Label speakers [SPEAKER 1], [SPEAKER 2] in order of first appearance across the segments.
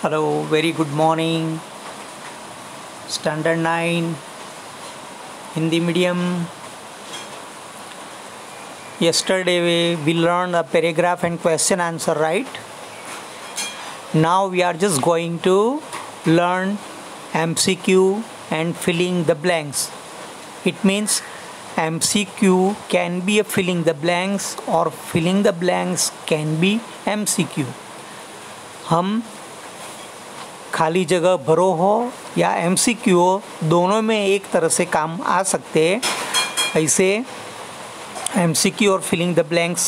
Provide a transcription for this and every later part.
[SPEAKER 1] Hello, very good morning. Standard 9, Hindi medium. Yesterday we learned a paragraph and question answer, right? Now we are just going to learn MCQ and filling the blanks. It means MCQ can be a filling the blanks or filling the blanks can be MCQ. हम खाली जगह भरो हो या MCQ हो, दोनों में एक तरह से काम आ सकते हैं. ऐसे MCQ और फिलिंग द ब्लैंक्स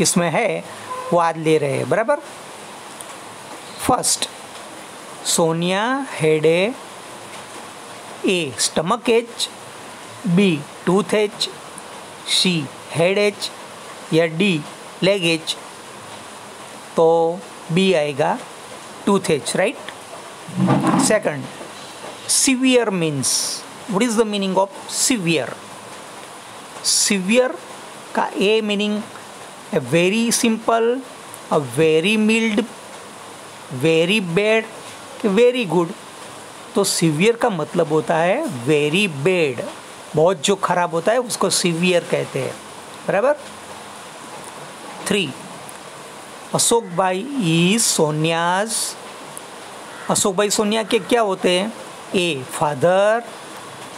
[SPEAKER 1] इसमें है, वो आज ले रहे हैं. बराबर. First, Sonia had a stomach ache, B tooth ache, C head ache या डी लेग एच. तो बी आएगा tooth ache, right. Second, severe means. What is the meaning of severe? Severe का A meaning a very simple, a very mild, very bad, very good. तो severe का मतलब होता है very bad, बहुत जो खराब होता है उसको severe कहते हैं. बराबर. 3, अशोक भाई is सोनियाज. अशोक भाई सोनिया के क्या होते हैं? A father,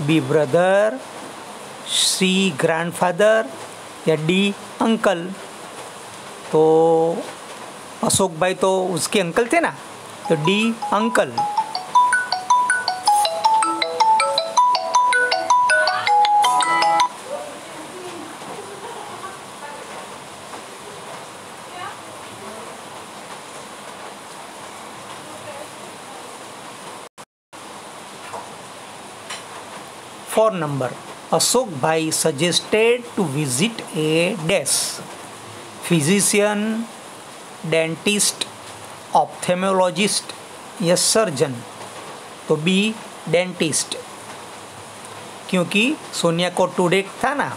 [SPEAKER 1] B brother, C grandfather या डी अंकल. तो अशोक भाई तो उसके अंकल थे ना, तो D uncle. For number, Ashok Bhai suggested to visit a desk. Physician, dentist, ophthalmologist या सर्जन. तो बी डेंटिस्ट, क्योंकि सोनिया को टूडेक था ना,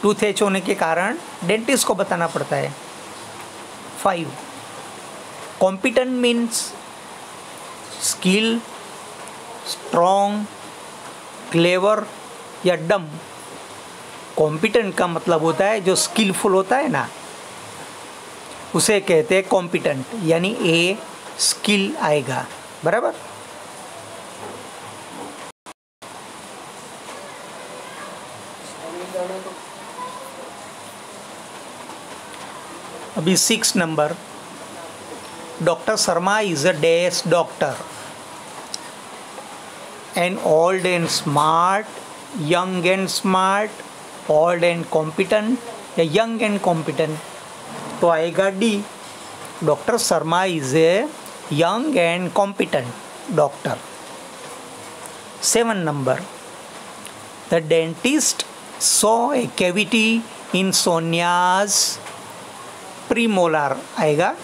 [SPEAKER 1] टूथ एच होने के कारण डेंटिस्ट को बताना पड़ता है. 5, competent means skill, strong, clever या डम. कॉम्पिटेंट का मतलब होता है जो स्किलफुल होता है ना, उसे कहते हैं कॉम्पिटेंट, यानी ए स्किल आएगा. बराबर. अभी 6 number, doctor Sharma is a dash doctor. And old and smart, young and smart, old and competent या young and competent. तो आएगा D. Doctor Sharma is a young and competent doctor. 7 number, the dentist saw a cavity in सोनियाज premolar. आएगा,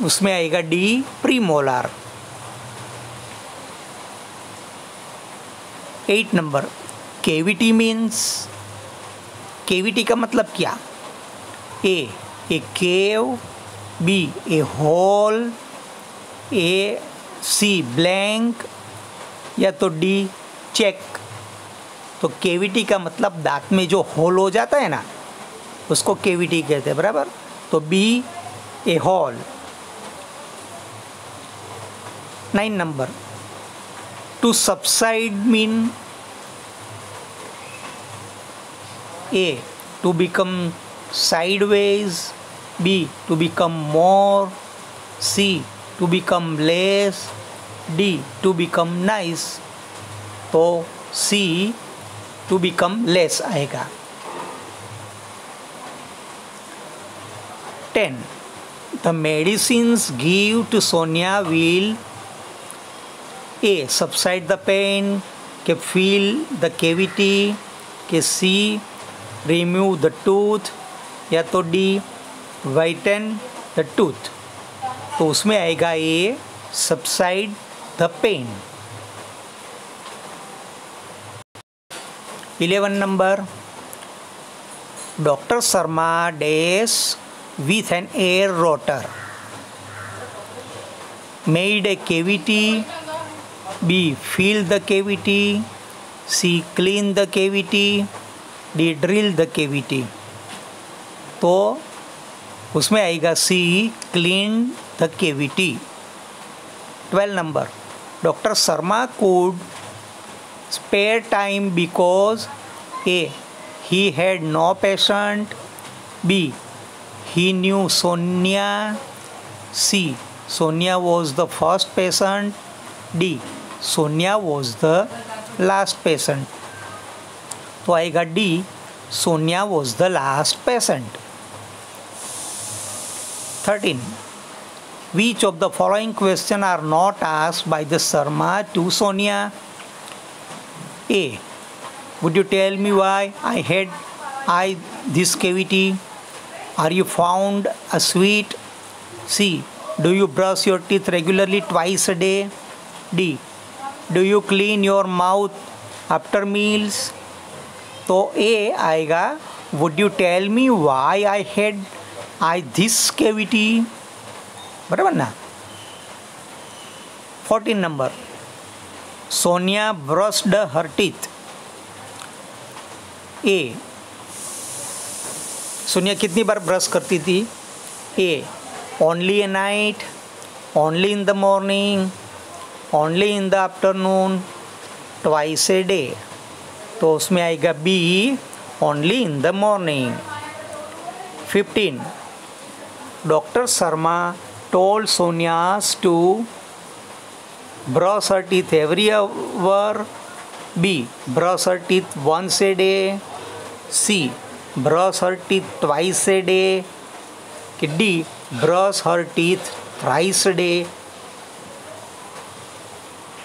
[SPEAKER 1] उसमें आएगा D premolar. 8 number, cavity means. Cavity का मतलब क्या? ए केव, B a whole, A C blank या तो डी चेक. तो केविटी का मतलब दांत में जो होल हो जाता है ना, उसको केविटी कहते हैं. बराबर. तो B a hole. 9 number, to subside mean A to become sideways, B to become more, C to become less, D to become nice. तो C to become less आएगा. 10, the medicines give to Sonia will A subside the pain, के fill the cavity, के C remove the tooth या तो D whiten the tooth. तो उसमें आएगा A subside the pain. 11 number, doctor Sharma dash with an air rotor. made a cavity, B fill the cavity, C clean the cavity, D drill the cavity. तो उसमें आएगा C clean the cavity. 12 number. Dr. Sharma could spare time because A he had no patient, B he knew Sonia, C Sonia was the first patient, D Sonia was the last patient. तो आएगा D Sonia was the last patient. 13. Which of the following questions are not asked by the Sharma to Sonia? A. Would you tell me why I had this cavity? Are you found a sweet? C. Do you brush your teeth regularly twice a day? D. Do you clean your mouth after meals? तो A आएगा Would you tell me why I had this cavity? बराबर ना. 14 number. Sonia brushed her teeth. A. Sonia कितनी बार brush करती थी? A. Only at night, only in the morning, only in the afternoon, twice a day. तो उसमें आएगा B. Only in the morning. 15. Dr. Sharma told Sonia to brush her teeth every hour. B. Brush her teeth once a day. C. Brush her teeth twice a day. D. Brush her teeth thrice a day.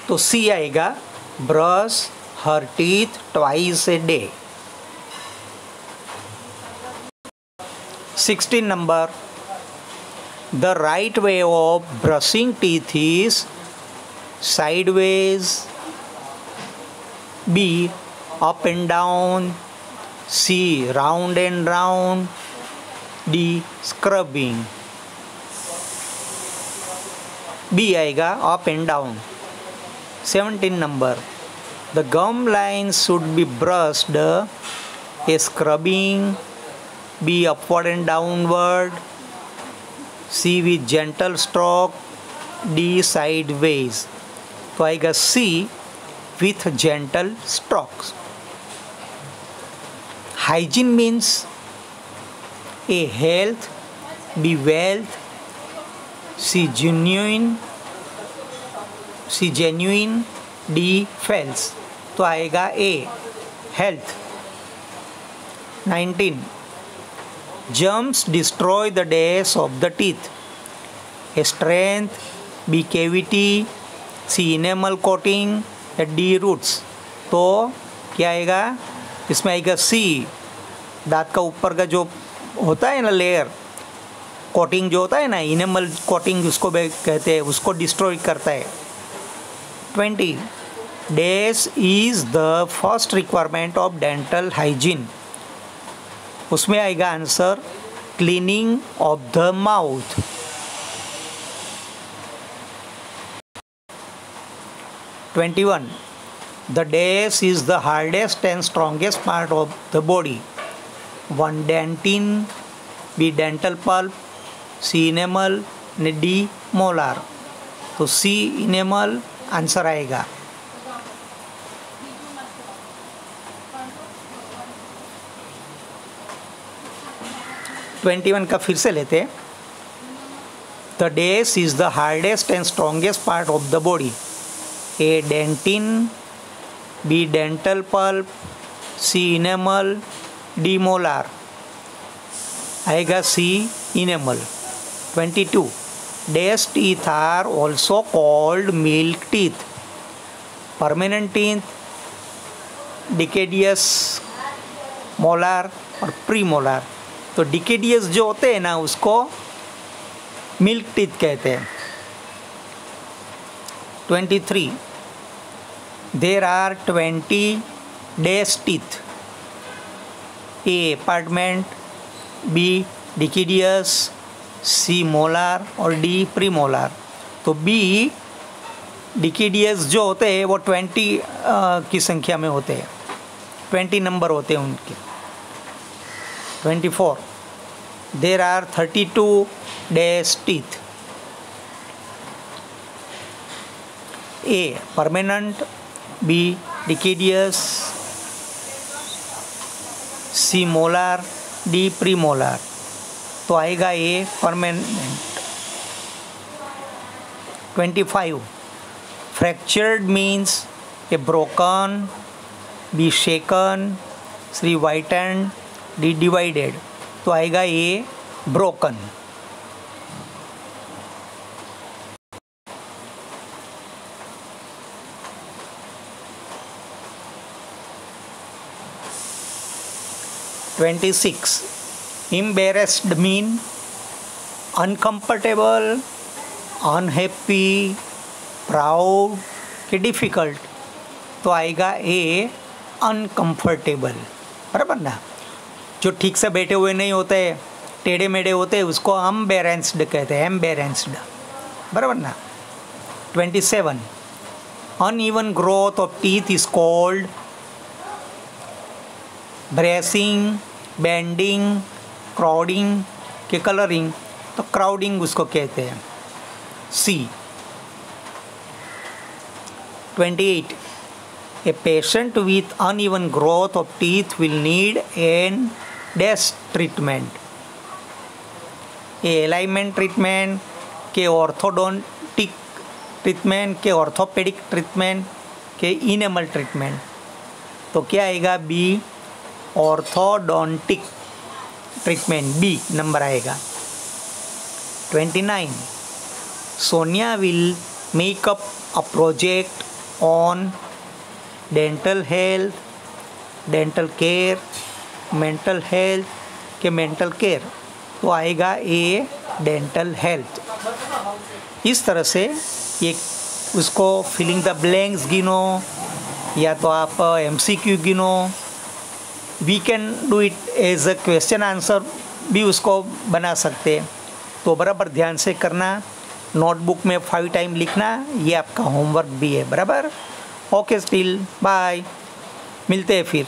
[SPEAKER 1] तो C आएगा brush her teeth twice a day. 16 number. The right way of brushing teeth is sideways, B up and down, C round and round, D scrubbing. B आएगा up and down. 17 number. The gum lines should be brushed A scrubbing, B upward and downward, C with gentle stroke, D sideways. तो आएगा C with gentle strokes. Hygiene means A health, B wealth, C genuine, D false. तो आएगा A health. 19. Germs destroy the days of the teeth. A strength, B cavity, C enamel coating, D roots. तो क्या आएगा? इसमें आएगा C. दांत का ऊपर का जो होता है ना लेयर, कोटिंग जो होता है ना, इनेमल कोटिंग उसको कहते हैं, उसको डिस्ट्रॉय करता है. 20. Days is the first requirement of dental hygiene. उसमें आएगा answer cleaning of the mouth. 21. The days is the hardest and strongest part of the body. 1. Dentin, B. Dental pulp, C. Enamel, D. molar. तो C. enamel answer आएगा. 21 का फिर से लेते हैं. The days is the hardest and strongest part of the body. A. dentin, B. dental pulp, C. enamel, D. molar. आएगा C. enamel. 22. Dash teeth are also called milk teeth. Permanent teeth, deciduous, molar और premolar. तो डिकेडियस जो होते हैं ना उसको milk teeth कहते हैं. 23. There are 20 dash teeth. A apartment, B deciduous, C molar और डी प्रीमोलार. तो बी डिकेडियस जो होते हैं वो 20 की संख्या में होते हैं, 20 नंबर होते हैं उनके। 24 there are 32 dash teeth. A permanent, B deciduous, C molar, D premolar. तो आएगा A permanent. 25 fractured means a broken, B shaken, C whitened, D divided. तो आएगा A broken. (26) embarrassed mean uncomfortable, unhappy, proud कि difficult. तो आएगा ए uncomfortable. बराबर ना, जो ठीक से बैठे हुए नहीं होते, टेढ़े मेढ़े होते, उसको अम्बेरेंस्ड कहते हैं, एम्बेरेंस्ड। बराबर ना। 27 uneven growth of teeth is called bracing, bending, crowding के कलरिंग। तो क्राउडिंग उसको कहते हैं, सी। 28 a patient with uneven growth of teeth will need an dash treatment, a alignment treatment, के ऑर्थोडोंटिक ट्रीटमेंट, के ऑर्थोपेडिक ट्रीटमेंट, के इनेमल ट्रीटमेंट। तो क्या आएगा B orthodontic treatment, B number आएगा। 29 Sonia will make up a project on dental health, dental care, mental health के mental care। तो आएगा ए dental health। इस तरह से ये उसको फिलिंग द ब्लैंक्स गिनो, या तो आप MCQ गिनो। We can do it as a question answer भी उसको बना सकते हैं। तो बराबर ध्यान से करना, नोटबुक में 5 टाइम लिखना, ये आपका होमवर्क भी है। बराबर। ओके स्टिल बाय, मिलते हैं फिर।